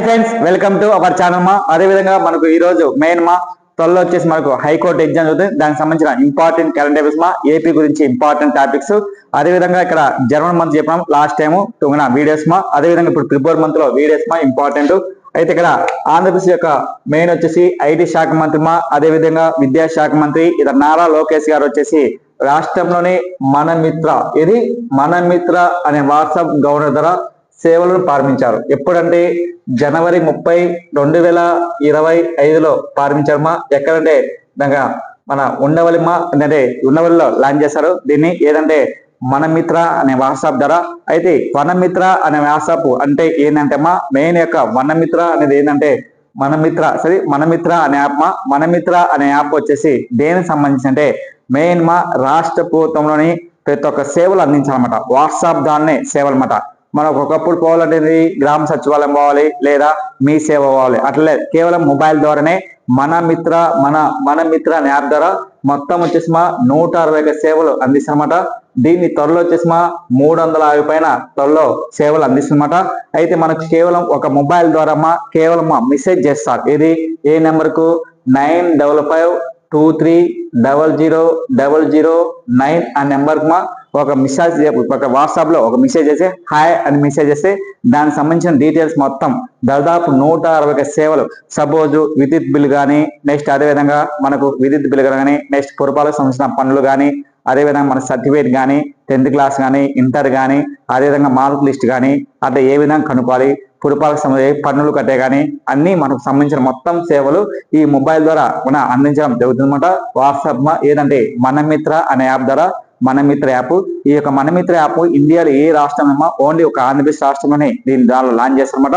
Friends, welcome to our channel మా. అదే విధంగా మనకు ఈ రోజు మెయిన్ మా త్వరలో వచ్చేసి మనకు హైకోర్టు ఎగ్జామ్ అవుతుంది. దానికి సంబంధించిన ఇంపార్టెంట్ కరెంట్ అఫైర్స్ మా, ఏపీ గురించి ఇంపార్టెంట్ టాపిక్స్. అదే విధంగా ఇక్కడ జనవరి మంత్ చెప్పినాం లాస్ట్ టైం వీడియోస్ మా. అదే విధంగా ఇప్పుడు ఫిబ్రవరి మంత్ లో వీడియోస్ మా ఇంపార్టెంట్. అయితే ఇక్కడ ఆంధ్రప్రదేశ్ యొక్క మెయిన్ వచ్చేసి ఐటీ శాఖ మంత్రి మా, అదే విధంగా విద్యాశాఖ మంత్రి ఇతర నారా లోకేష్ గారు వచ్చేసి రాష్ట్రంలోని మన మిత్ర అనే వాట్సాప్ గవర్నర్ ద్వారా సేవలను ప్రారంభించారు. ఎప్పుడంటే జనవరి 30, 2025లో ప్రారంభించారు మా. ఎక్కడంటే మన ఉండవల్లిమా అంటే ఉండవల్లిలో లాంచ్ చేశారు దీన్ని. ఏదంటే మన మిత్ర అనే వాట్సాప్ ద్వారా. అయితే మన మిత్ర అనే వాట్సాప్ అంటే ఏంటంటే మా మెయిన్ యొక్క మన మిత్ర అనేది ఏంటంటే మన మిత్ర అనే యాప్ మా. మన మిత్ర అనే యాప్ వచ్చేసి దేనికి సంబంధించి అంటే మెయిన్ మా రాష్ట్ర ప్రభుత్వంలోని ప్రతి ఒక్క సేవలు అందించాలన్నమాట. వాట్సాప్ దాన్నే సేవలు అన్నమాట. మనకు ఒకప్పుడు పోవాలంటే గ్రామ సచివాలయం పోవాలి లేదా మీ సేవ పోవాలి, అట్లే కేవలం మొబైల్ ద్వారానే మన మిత్ర అనే యాప్ ద్వారా మొత్తం వచ్చేసి మా 160 సేవలు అందిస్తామన్నమాట. దీన్ని త్వరలో వచ్చేసి మా 350 పైన త్వరలో సేవలు అందిస్తున్నమాట. అయితే మనకు కేవలం ఒక మొబైల్ ద్వారా మా కేవలం మెసేజ్ చేస్తారు. ఇది ఏ నెంబర్కు 95523000009 ఆ నెంబర్కి మా ఒక మెసేజ్, ఒక వాట్సాప్ లో ఒక మెసేజ్ చేసి హాయ్ అని మెసేజ్ చేస్తే దానికి సంబంధించిన డీటెయిల్స్ మొత్తం దాదాపు 160 సేవలు. సపోజ్ విద్యుత్ బిల్ కానీ, నెక్స్ట్ అదేవిధంగా మనకు విద్యుత్ బిల్ కానీ, నెక్స్ట్ పురపాలకు సంబంధించిన పనులు కానీ, అదేవిధంగా మన సర్టిఫికేట్ కానీ, 10th క్లాస్ కానీ, ఇంటర్ కానీ, అదేవిధంగా మార్క్ లిస్ట్ కానీ, అట్లా ఏ విధంగా కనుక్కోవాలి, పురపాలకు సంబంధించి పన్నులు కట్టే కానీ అన్ని మనకు సంబంధించిన మొత్తం సేవలు ఈ మొబైల్ ద్వారా మన అందించడం జరుగుతుందన్నమాట. వాట్సాప్ ఏదంటే మన మిత్ర అనే యాప్ ద్వారా. మన మిత్ర యాప్, ఈ యొక్క మన మిత్ర యాప్ ఇండియాలో ఏ రాష్ట్రం ఓన్లీ ఒక ఆంధ్రప్రదేశ్ రాష్ట్రంలోనే దీన్ని దానిలో లాంచ్ చేస్తారన్నమాట.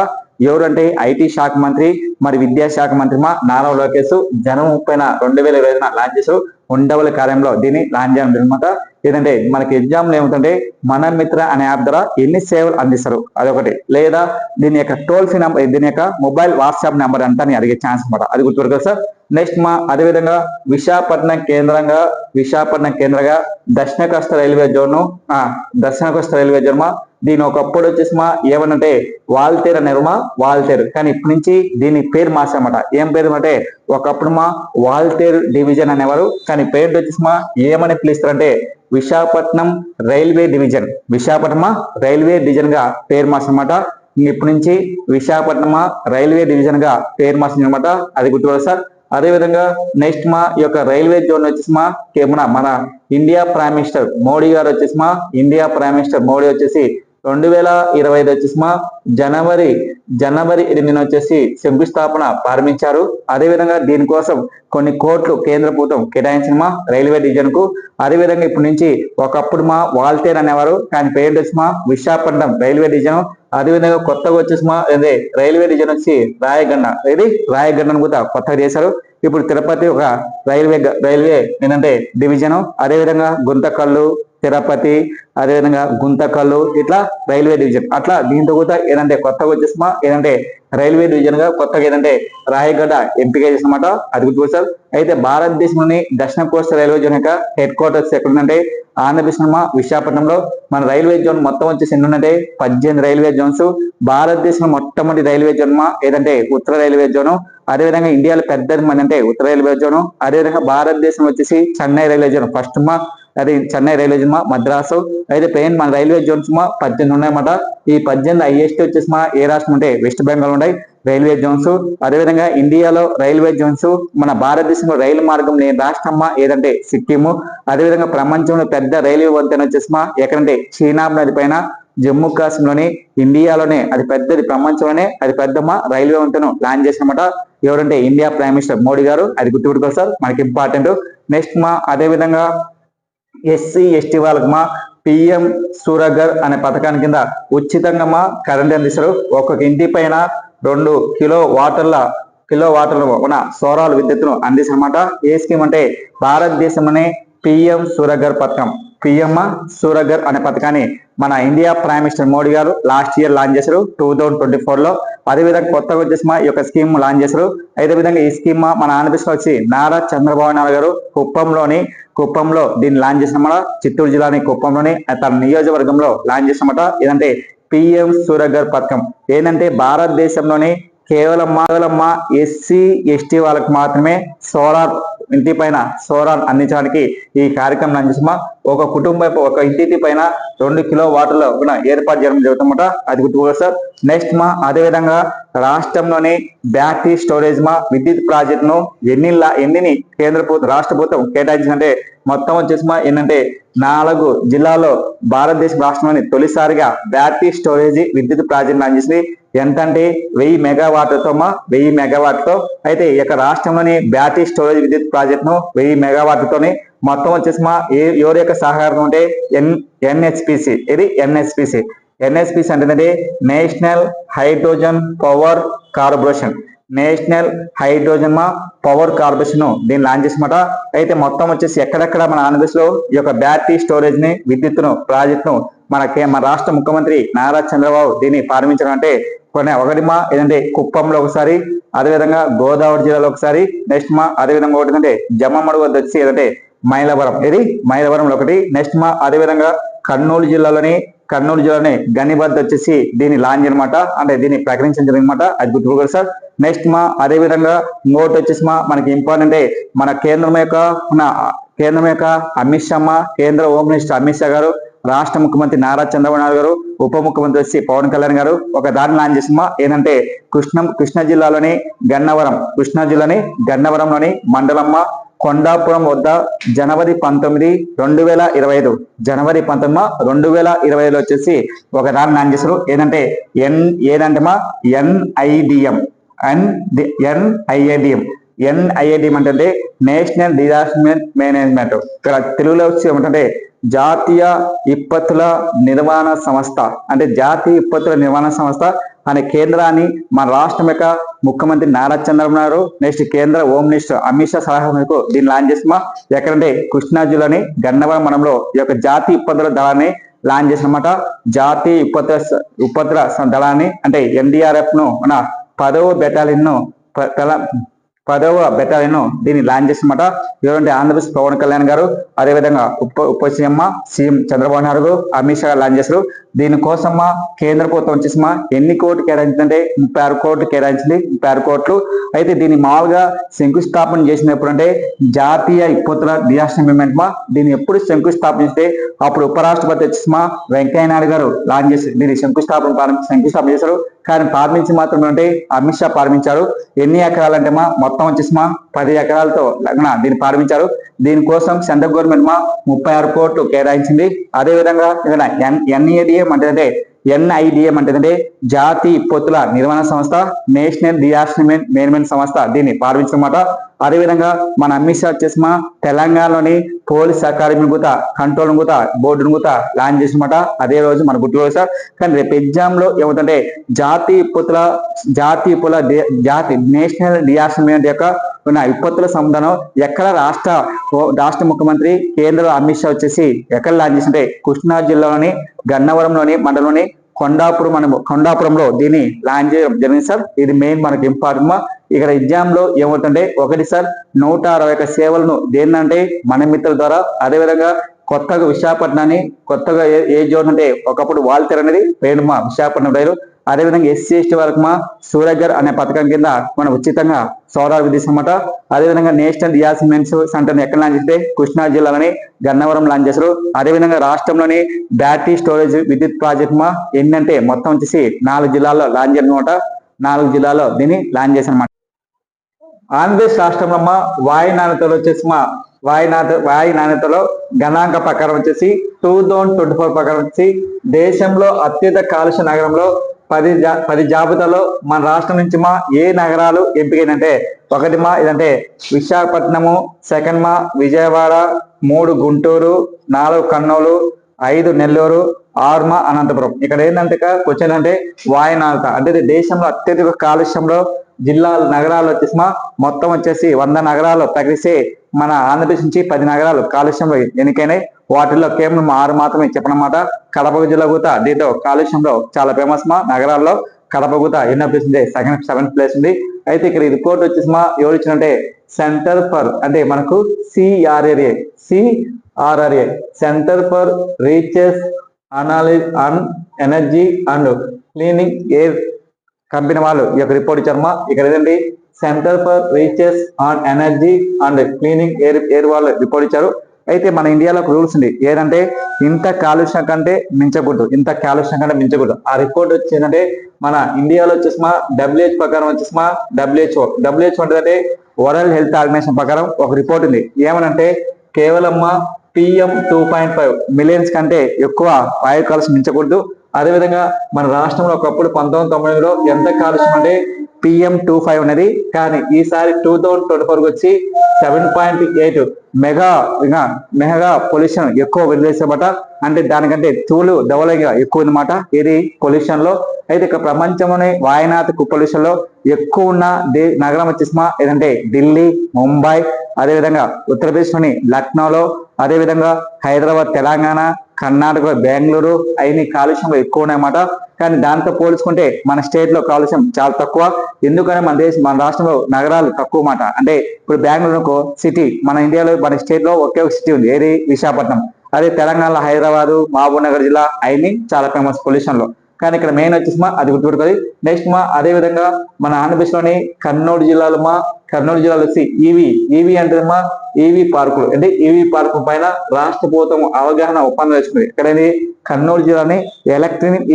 ఎవరంటే ఐటీ శాఖ మంత్రి మరి విద్యాశాఖ మంత్రి మా నారా లోకేష్ జనవరి 30న 2025న లాంచ్ చేశారు. ఉండవల్లి కార్యంలో దీన్ని లాంచ్ చేయడం అనమాట. ఏదంటే మనకి ఎగ్జామ్లు ఏమిటంటే మన మిత్ర అనే యాప్ ద్వారా ఎన్ని సేవలు అందిస్తారు అదొకటి, లేదా దీని యొక్క టోల్ ఫ్రీ నెంబర్, దీని యొక్క మొబైల్ వాట్సాప్ నెంబర్ అంతా అడిగే ఛాన్స్ అనమాట. అది గుర్తుపెట్టుకోవాలి సార్. నెక్స్ట్ మా అదేవిధంగా విశాఖపట్నం కేంద్రంగా దక్షిణ కోస్తా రైల్వే జోన్ మా. దీని ఒకప్పుడు వచ్చేసి మా ఏమనంటే వాల్తేరు అనేరు మా, వాల్తేరు. కానీ ఇప్పటి నుంచి దీని పేరు మార్చామట. ఏం పేరు అంటే ఒకప్పుడు మా వాల్తేరు డివిజన్ అనేవారు, కానీ పేరు వచ్చేసి మా ఏమని పిలుస్తారంటే విశాఖపట్నం రైల్వే డివిజన్ గా పేరు మార్చనమాట. ఇప్పటి నుంచి విశాఖపట్నం రైల్వే డివిజన్ గా పేరు మార్చిందనమాట. అది గుర్తుపడాలి సార్. అదేవిధంగా నెక్స్ట్ మా ఈ యొక్క రైల్వే జోన్ వచ్చేసి మా మన ఇండియా ప్రైమ్ మినిస్టర్ మోడీ గారు వచ్చేసి 2025 వచ్చేసి మా జనవరి 8న వచ్చేసి శంకుస్థాపన ప్రారంభించారు. అదేవిధంగా దీనికోసం కొన్ని కోట్లు కేంద్ర ప్రభుత్వం కేటాయించిన మా రైల్వే డివిజన్ కు. అదేవిధంగా ఇప్పటి నుంచి ఒకప్పుడు మా వాల్తేర్ అనేవారు, కానీ పేరు వచ్చి మా విశాఖపట్నం రైల్వే డివిజన్. అదేవిధంగా కొత్తగా వచ్చేసి మా రైల్వే డివిజన్ వచ్చి రాయగడ్డను కూడా కొత్తగా చేశారు. ఇప్పుడు తిరుపతి ఒక రైల్వే ఏంటంటే డివిజన్. అదేవిధంగా గుంతకల్లు, తిరుపతి, అదేవిధంగా గుంతకల్లు, ఇట్లా రైల్వే డివిజన్. అట్లా దీంతో కూడా ఏదంటే కొత్తగా వచ్చేసిమా ఏదంటే రైల్వే డివిజన్ గా కొత్తగా ఏదంటే రాయగడ్డ ఎంపిక చేసినమాట. అది గుర్తుకొస్తారు. అయితే భారతదేశంలోని దక్షిణ కోస్తా రైల్వే జోన్ యొక్క హెడ్ క్వార్టర్స్ ఎక్కడుందంటే ఆంధ్రప్రదేశ్ విశాఖపట్నంలో. మన రైల్వే జోన్ మొత్తం వచ్చేసి ఎన్ని ఉందంటే 18 రైల్వే జోన్స్. భారతదేశంలో మొట్టమొదటి రైల్వే జోన్ ఏదంటే ఉత్తర రైల్వే జోను. అదేవిధంగా ఇండియాలో పెద్దది అంటే ఉత్తర రైల్వే జోను. అదేవిధంగా భారతదేశం వచ్చేసి చెన్నై రైల్వే జోన్ ఫస్ట్ మా, అది చెన్నై రైల్వే జోన్ మద్రాసు. అయితే మన రైల్వే జోన్స్ 18 ఉన్నాయన్నమాట. ఈ 18 హైయెస్ట్ వచ్చేసి ఏ రాష్ట్రం అంటే వెస్ట్ బెంగాల్ ఉన్నాయి రైల్వే జోన్స్. అదేవిధంగా ఇండియాలో రైల్వే జోన్స్ మన భారతదేశంలో రైలు మార్గం లేని రాష్ట్రం ఏదంటే సిక్కిము. అదేవిధంగా ప్రపంచంలో పెద్ద రైల్వే వంతెన వచ్చేసి ఎక్కడంటే చీనాబ్ నది పైన జమ్మూ కాశ్మీర్లోని ఇండియాలోనే అది పెద్దది, ప్రపంచంలోనే అది పెద్ద రైల్వే వంతెను లాంచ్ చేసినమాట. ఎవరంటే ఇండియా ప్రైమ్ మినిస్టర్ మోడీ గారు. అది గుర్తుపెట్టుకోవాలి సార్, మనకి ఇంపార్టెంట్. నెక్స్ట్ అదేవిధంగా SC ST వాళ్ళకి పిఎం సూరగర్ అనే పథకాన్ని కింద ఉచితంగా కరెంట్ అందిస్తారు. ఒక్కొక్క ఇంటి పైన 2 కిలో వాటర్ల ఉన్న సౌరాల విద్యుత్తును అందిస్తారన్నమాట. ఏ స్కీమ్ అంటే భారతదేశంలోనే పిఎం సూరగర్ పథకం. అనే పథకాన్ని మన ఇండియా ప్రైమ్ మినిస్టర్ మోడీ గారు లాస్ట్ ఇయర్ లాంచ్ చేశారు 2024లో. అదేవిధంగా కొత్తగా వచ్చేసి ఈ యొక్క స్కీమ్ లాంచ్ చేశారు. అదే విధంగా ఈ స్కీమ్ మన ఆంధ్రప్రదేశ్ వచ్చి నారా చంద్రబాబు నాయుడు గారు కుప్పంలో దీన్ని లాంచ్ చేసినమాట. చిత్తూరు జిల్లాని కుప్పంలోని తన నియోజకవర్గంలో లాంచ్ చేసినమాట. ఏదంటే పిఎం సూరగర్ పథకం ఏంటంటే భారతదేశంలోని కేవలం ఎస్సీ ఎస్టీ వాళ్ళకి మాత్రమే సోలార్ ఇంటి పైన సోలార్ అందించడానికి ఈ కార్యక్రమం అందించమా ఒక కుటుంబం ఒక ఇంటి పైన 2 కిలోవాట్ల ఏర్పాటు చేయడం జరుగుతుందన్నమాట. అది గుర్తుకోవాలి సార్. నెక్స్ట్ అదే విధంగా రాష్ట్రంలోని బ్యాటరీ స్టోరేజ్ విద్యుత్ ప్రాజెక్టును ఎన్ని కేంద్ర ప్రభుత్వం రాష్ట్ర ప్రభుత్వం కేటాయించిందంటే మొత్తం వచ్చేసి ఏంటంటే 4 జిల్లాల్లో భారతదేశ రాష్ట్రంలోని తొలిసారిగా బ్యాటరీ స్టోరేజ్ విద్యుత్ ప్రాజెక్టు అందించింది. ఎంత అంటే 1000 మెగావాట్లతో 1000 మెగావాట్లతో అయితే ఇక రాష్ట్రంలోని బ్యాటరీ స్టోరేజ్ విద్యుత్ ప్రాజెక్టును 1000 మెగావాట్లతోని మొత్తం వచ్చేసి ఎవరి యొక్క సహకారం అంటే ఎన్హెచ్పిసి. ఇది ఎన్హెచ్పిసి అంటే national hydrogen power corporation. National hydrogen power corporation దీన్ని లాంచ్ చేసినమాట. అయితే మొత్తం వచ్చేసి ఎక్కడెక్కడ మన ఆంధ్రప్రదేశ్ లో ఈ యొక్క బ్యాటరీ స్టోరేజ్ ని విద్యుత్తును ప్రాజెక్టును మన రాష్ట్ర ముఖ్యమంత్రి నారా చంద్రబాబు దీన్ని ప్రారంభించడం అంటే ఒకటి ఏదంటే కుప్పంలో ఒకసారి, అదేవిధంగా గోదావరి జిల్లాలో ఒకసారి, నెక్స్ట్ అదేవిధంగా ఒకటి అంటే జమ్మమ్మడు వద్ద వచ్చి ఏదంటే మైలవరంలో ఒకటి, నెక్స్ట్ అదేవిధంగా కర్నూలు జిల్లాలోని గనిబద్ద వచ్చేసి దీన్ని లాంచ్ అనమాట. అంటే దీన్ని ప్రకటించడం జరిగిందన్నమాట. అది గుర్తుకోవాలి సార్. నెక్స్ట్ అదే విధంగా ఇంకోటి వచ్చేసి మనకి ఇంపార్టెంట్ మన కేంద్రం యొక్క అమిత్ షా కేంద్ర హోమ్ మినిస్టర్ అమిత్ షా గారు, రాష్ట్ర ముఖ్యమంత్రి నారా చంద్రబాబు నాయుడు గారు, ఉప ముఖ్యమంత్రి వచ్చి పవన్ కళ్యాణ్ గారు ఒక దాన్ని లాంచ్ చేసిమా. ఏంటంటే కృష్ణా జిల్లాలోని గన్నవరంలోని మండలమ్మ కొండాపురం వద్ద జనవరి 19, 2025 వచ్చేసి ఒక దాన్ని లాంచ్ చేశారు. ఏంటంటే ఎన్ఐఏడిఎం అంటే నేషనల్ డిజాస్టర్ మేనేజ్మెంట్. ఇక్కడ తెలుగులో వచ్చి ఏమంటే జాతీయ విపత్తుల నిర్వహణ సంస్థ. అంటే జాతీయ విపత్తుల నిర్వహణ సంస్థ అనే కేంద్రాన్ని మన రాష్ట్రం యొక్క ముఖ్యమంత్రి నారా చంద్రబాబు నాయుడు, నెక్స్ట్ కేంద్ర హోమ్ మినిస్టర్ అమిత్ షా సలహా మేరకు దీన్ని లాంచ్ చేసిమా. ఎక్కడంటే కృష్ణా జిల్లాని గన్నవరం మండలంలో ఈ యొక్క జాతీయ విపత్తుల దళాన్ని లాంచ్ చేసినమాట. జాతీయ విపత్తుల దళాన్ని అంటే ఎన్డీఆర్ఎఫ్ ను మన 10వ బెటాలియన్ దీన్ని లాంచ్ చేసినమాట. ఎవరంటే ఆంధ్రప్రదేశ్ పవన్ కళ్యాణ్ గారు, అదేవిధంగా ఉప సీఎం చంద్రబాబు నాయుడు గారు, అమిత్ షా లాంచ్ చేశారు. దీనికోసం కేంద్ర ప్రభుత్వం వచ్చేసి ఎన్ని కోట్లు కేటాయించిందంటే 36 కోట్లు కేటాయించింది. 36 కోట్లు. అయితే దీన్ని మామూలుగా శంకుస్థాపన చేసినప్పుడు అంటే జాతీయ విపత్తుల డిజాస్టర్ మేనేజ్మెంట్ దీన్ని ఎప్పుడు శంకుస్థాపన చేస్తే అప్పుడు ఉపరాష్ట్రపతి వచ్చేసి వెంకయ్య నాయుడు గారు లాంచ్ చేసి దీన్ని శంకుస్థాపన చేశారు. కానీ ప్రారంభించి మాత్రం అంటే అమిత్ షా ప్రారంభించారు. ఎన్ని ఎకరాలంటే మొత్తం వచ్చేసి 10 ఎకరాలతో దీన్ని ప్రారంభించారు. దీనికోసం సెంట్రల్ గవర్నమెంట్ 36 కోట్లు కేటాయించింది. అదేవిధంగా ఎన్ఐడిఎం అంటే జాతీయ విపత్తుల నిర్వహణ సంస్థ, నేషనల్ డిజాస్టర్ మేనేజ్మెంట్ సంస్థ దీన్ని ప్రారంభించమాట. అదేవిధంగా మన అమిత్ షా వచ్చేసి తెలంగాణలోని పోలీస్ అకాడమీ కంట్రోల్ బోర్డును లాంచ్ చేసినమాట. అదే రోజు మన గుర్తుకోవాలి సార్. కానీ రేపు ఎగ్జామ్ లో ఏమవుతుంటే నేషనల్ డిజాస్టర్ మేనేజ్మెంట్ యొక్క విపత్తుల సముదానం ఎక్కడ రాష్ట్ర ముఖ్యమంత్రి కేంద్ర అమిత్ షా వచ్చేసి ఎక్కడ లాంచ్ చేసింటే కృష్ణా జిల్లాలోని గన్నవరంలోని మండలంలోని కొండాపురంలో దీన్ని లాంచ్ చేయడం జరిగింది సార్. ఇది మెయిన్ మనకి ఇంపార్టెంట్. ఇక్కడ ఎగ్జామ్ లో ఏమవుతుంటే ఒకటి సార్ 161 సేవలను దేన్నంటే మన మిత్రుల ద్వారా, అదేవిధంగా కొత్తగా విశాఖపట్నాన్ని కొత్తగా ఏ జోన్ అంటే ఒకప్పుడు వాల్తేర్ అనేది పేరు విశాఖపట్నం రైలు. అదేవిధంగా ఎస్సీ ఎస్టీ వరకు సూరగర్ అనే పథకం కింద మనం ఉచితంగా సోలార్ విద్యుత్ అన్నమాట. అదేవిధంగా నేషనల్ డిజాస్టర్ సెంటర్ ఎక్కడ లాంచ్ చేస్తే కృష్ణా జిల్లాలోని గన్నవరం లాంచ్ చేశారు. అదేవిధంగా రాష్ట్రంలోని బ్యాటరీ స్టోరేజ్ విద్యుత్ ప్రాజెక్ట్ ఏంటంటే మొత్తం వచ్చేసి 4 జిల్లాల్లో లాంచ్ చేయాలన్నమాట. 4 జిల్లాల్లో దీన్ని లాంచ్ చేశారన్నమాట. ఆంధ్రప్రదేశ్ రాష్ట్రంలో వాయు నాణ్యతలో వచ్చేసి వాయు నాణ్యతలో గణాంక ప్రకారం వచ్చేసి 2024 ప్రకారం వచ్చి దేశంలో అత్యధిక కాలుష్య నగరంలో 10 జాబితాలో మన రాష్ట్రం నుంచి ఏ నగరాలు ఎంపికైనంటే ఒకటి ఇదంటే విశాఖపట్నము, సెకండ్ విజయవాడ, 3 గుంటూరు, 4 కర్నూలు, 5 నెల్లూరు, 6 అనంతపురం. ఇక్కడ ఏంటంటే క్వశ్చన్ అంటే వాయు నాణ్యత అంటే దేశంలో అత్యధిక కాలుష్యంలో నగరాలు వచ్చేసి మొత్తం వచ్చేసి 100 నగరాలు తగిలిస్తే మన ఆంధ్రప్రదేశ్ నుంచి 10 నగరాలు కాలుష్యంలో ఎన్నికైనాయి. వాటిల్లో కేవలం 6 మాత్రమే చెప్పనమాట. కడప జిల్లా కూడా దీంతో కాలుష్యంలో చాలా ఫేమస్ నగరాల్లో కడప కూడా ఎన్నో ప్లేస్ ఉంది, 7th ప్లేస్ ఉంది. అయితే ఇక్కడ ఈ రిపోర్ట్ వచ్చేసి ఎవరు ఇచ్చినంటే సెంటర్ ఫర్ అంటే మనకు CRRA centre for research analysis on energy and cleaning air company వాళ్ళు ఈ యొక్క రిపోర్ట్ ఇచ్చారమ్మా. ఇక్కడ ఏదండి centre for research on energy and cleaning air వాళ్ళు రిపోర్ట్ ఇచ్చారు. అయితే మన ఇండియాలో ఒక రూల్స్ ఉంది ఏదంటే ఇంత కాలుష్యం కంటే మించకూడదు, ఇంత కాలుష్యం కంటే మించకూడదు. ఆ రిపోర్ట్ వచ్చి ఏంటంటే మన ఇండియాలో వచ్చేసిమా WHO ప్రకారం వచ్చేసిమా WHO అంటే వరల్డ్ హెల్త్ ఆర్గనైజేషన్ ప్రకారం ఒక రిపోర్ట్ ఉంది. ఏమనంటే కేవలం PM 2.5 మిలియన్స్ కంటే ఎక్కువ వాయు కాలుష్యం మించకూడదు. అదేవిధంగా మన రాష్ట్రంలో ఒకప్పుడు 1990లో ఎంత కాలుష్యం అంటే PM 25 అనేది, కానీ ఈసారి 2024 వచ్చి 7.8 మెగా పొల్యూషన్ ఎక్కువ వదిలేసామట. అంటే దానికంటే తూలు దవలగా ఎక్కువ ఉందన్నమాట ఇది పొల్యూషన్ లో. అయితే ఇక ప్రపంచంలోనే వాయునాథకు పొల్యూషన్ లో ఎక్కువ ఉన్న నగరం వచ్చేసిమా ఏదంటే ఢిల్లీ, ముంబై, అదేవిధంగా ఉత్తరప్రదేశ్ లోని లక్నోలో, అదేవిధంగా హైదరాబాద్ తెలంగాణ, కర్ణాటక బెంగళూరు అయిన కాలుష్యంలో ఎక్కువ ఉన్నాయన్నమాట. కానీ దాంతో పోల్చుకుంటే మన స్టేట్ లో కాలుష్యం చాలా తక్కువ. ఎందుకంటే మన రాష్ట్రంలో నగరాలు తక్కువ మాట. అంటే ఇప్పుడు బెంగళూరు సిటీ, మన ఇండియాలో మన స్టేట్ లో ఒకే ఒక సిటీ ఉంది, ఏది విశాఖపట్నం. అదే తెలంగాణలో హైదరాబాద్, మహబూబ్ నగర్ జిల్లా అయిన చాలా ఫేమస్ పొల్యూషన్ లో. కానీ ఇక్కడ మెయిన్ వచ్చేసి అది గుర్తుపెట్టుకోవాలి. నెక్స్ట్ అదే విధంగా మన ఆంధ్రప్రదేశ్ లోని కర్నూలు జిల్లాలో వచ్చి ఈవీ అంటే ఈవీ పార్కులు, అంటే ఈవీ పార్కు పైన రాష్ట్ర ప్రభుత్వం అవగాహన ఒప్పందం చేసుకుంది. ఇక్కడేది కర్నూలు జిల్లాని ఎలక్ట్రిక్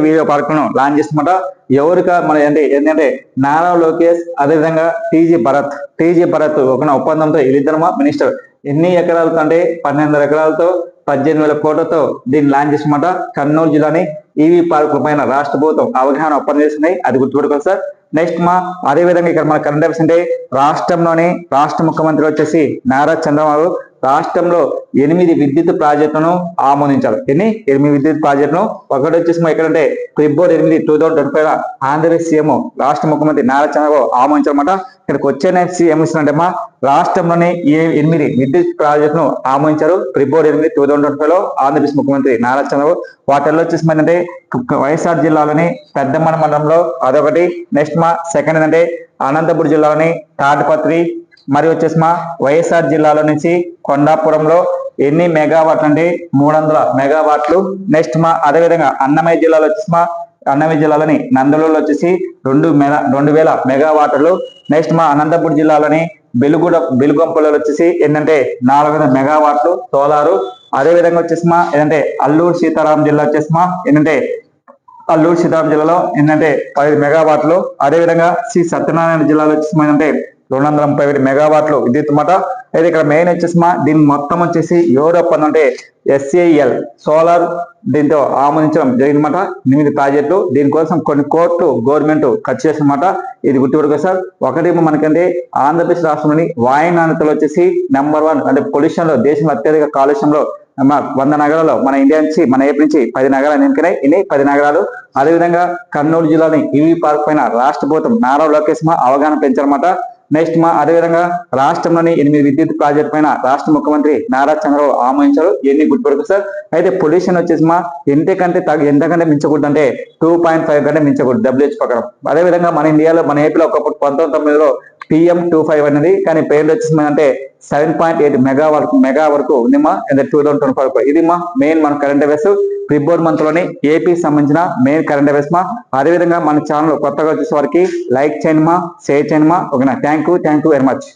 వీడియో పార్కులను లాంచ్ చేస్తున్నమాట. ఎవరికా మన ఏంటంటే నారా లోకేష్, అదేవిధంగా టీజీ భరత్ ఒక ఒప్పందంతో వీళ్ళిద్దరమా మినిస్టర్ ఎన్ని ఎకరాలతో అంటే 1200 ఎకరాలతో 18,000 కోట్లతో దీన్ని లాంచ్ చేసినమాట. కర్నూలు జిల్లాని ఈవీ పార్కుల పైన రాష్ట్ర ప్రభుత్వం అవగాహన ఒప్పందం చేస్తున్నాయి, అది గుర్తుపెట్టుకోవాలి సార్. నెక్స్ట్ అదే విధంగా ఇక్కడ మన కరెంట్ అఫైర్స్ అంటే రాష్ట్ర ముఖ్యమంత్రి వచ్చేసి నారా చంద్రబాబు రాష్ట్రంలో 8 విద్యుత్ ప్రాజెక్టులను ఆమోదించారు. 8 విద్యుత్ ప్రాజెక్టును. ఒకటి వచ్చేసి ఎక్కడంటే ఫిబ్రవరి 8, 2025 ఆంధ్రప్రదేశ్ సీఎం రాష్ట్ర ముఖ్యమంత్రి నారా చంద్రబాబు ఆమోదించారన్నమాట. ఇక్కడికి వచ్చే సీఎం ఇస్తున్నట్టే రాష్ట్రంలోని 8 విద్యుత్ ప్రాజెక్టును ఆమోదించారు ఫిబ్రవరి 8, 2025 ఆంధ్రప్రదేశ్ ముఖ్యమంత్రి నారా చంద్రబాబు. వాటిల్లో వచ్చేసి ఏంటంటే వైఎస్ఆర్ జిల్లాలోని పెద్దమడ మండలంలో అదొకటి. నెక్స్ట్ సెకండ్ ఏంటంటే అనంతపురం జిల్లాలోని తాటిపత్రి, మరియు వచ్చేసి వైఎస్ఆర్ జిల్లాలో నుంచి కొండాపురంలో ఎన్ని మెగావాట్లు అంటే 300 మెగావాట్లు. నెక్స్ట్ అదేవిధంగా అన్నమయ్య జిల్లాలోని నందలూరులో వచ్చేసి 2000 మెగావాట్లు. నెక్స్ట్ అనంతపురం జిల్లాలోని బెలుగొంపలో వచ్చేసి ఏంటంటే 400 మెగావాట్లు సోలారు. అదేవిధంగా వచ్చేసి ఏంటంటే అల్లూరు సీతారాం జిల్లాలో ఏంటంటే 10 మెగావాట్లు. అదేవిధంగా శ్రీ సత్యనారాయణ జిల్లాలో వచ్చేసి ఏంటంటే 231 మెగావాట్లు విద్యుత్ మాట. అయితే ఇక్కడ మెయిన్ వచ్చేసి దీని మొత్తం వచ్చేసి యూరోప్ అంటే SCIL సోలార్ దీంతో ఆమోదించడం జరిగిందన్నమాట. 8 ప్రాజెక్టులు. దీనికోసం కొన్ని కోట్లు గవర్నమెంట్ ఖర్చు చేసిందన్నమాట, ఇది గుర్తుపెట్టుకో సార్. ఒకటి మనకంటే ఆంధ్రప్రదేశ్ రాష్ట్రంలోని వాయు నాణ్యతలు వచ్చేసి నెంబర్ 1 అంటే పొల్యూషన్ లో దేశంలో అత్యధిక కాలుష్యంలో 100 నగరాల్లో మన ఇండియా నుంచి మన ఏపీ నుంచి 10 నగరాలు ఎన్నికైనాయి. ఇన్ని 10 నగరాలు. అదేవిధంగా కర్నూలు జిల్లాని ఈవీ పార్క్ పైన రాష్ట్ర ప్రభుత్వం నారా లోకేష్ అవగాహన పెంచారన్నమాట. నెక్స్ట్ అదేవిధంగా రాష్ట్రంలోని 8 విద్యుత్ ప్రాజెక్ట్ పైన రాష్ట్ర ముఖ్యమంత్రి నారా చంద్రబాబు ఆమోదించారు. ఇవన్నీ గుర్తుపెట్టుకో సార్. అయితే పొల్యూషన్ వచ్చేసి ఎంతకంటే మించకూడదు అంటే 2.5 కంటే మించకూడదు WHO ప్రకారం. అదేవిధంగా మన ఇండియాలో మన ఏపీలో ఒకప్పుడు 1990లో PM 25 అనేది, కానీ పేరు వచ్చేసి అంటే 7.8 మెగా వరకు ఉందిమా 2024. ఇది మెయిన్ మన కరెంట్ అఫైర్స్ ఫిబ్రవరి మంత్ లోని ఏపీ సంబంధించిన మెయిన్ కరెంట్ అఫైర్స్ అదేవిధంగా మన ఛానల్ కొత్తగా వచ్చేసే వారికి లైక్ చేయండి షేర్ చేయండి ఓకేనా. Thank you very much.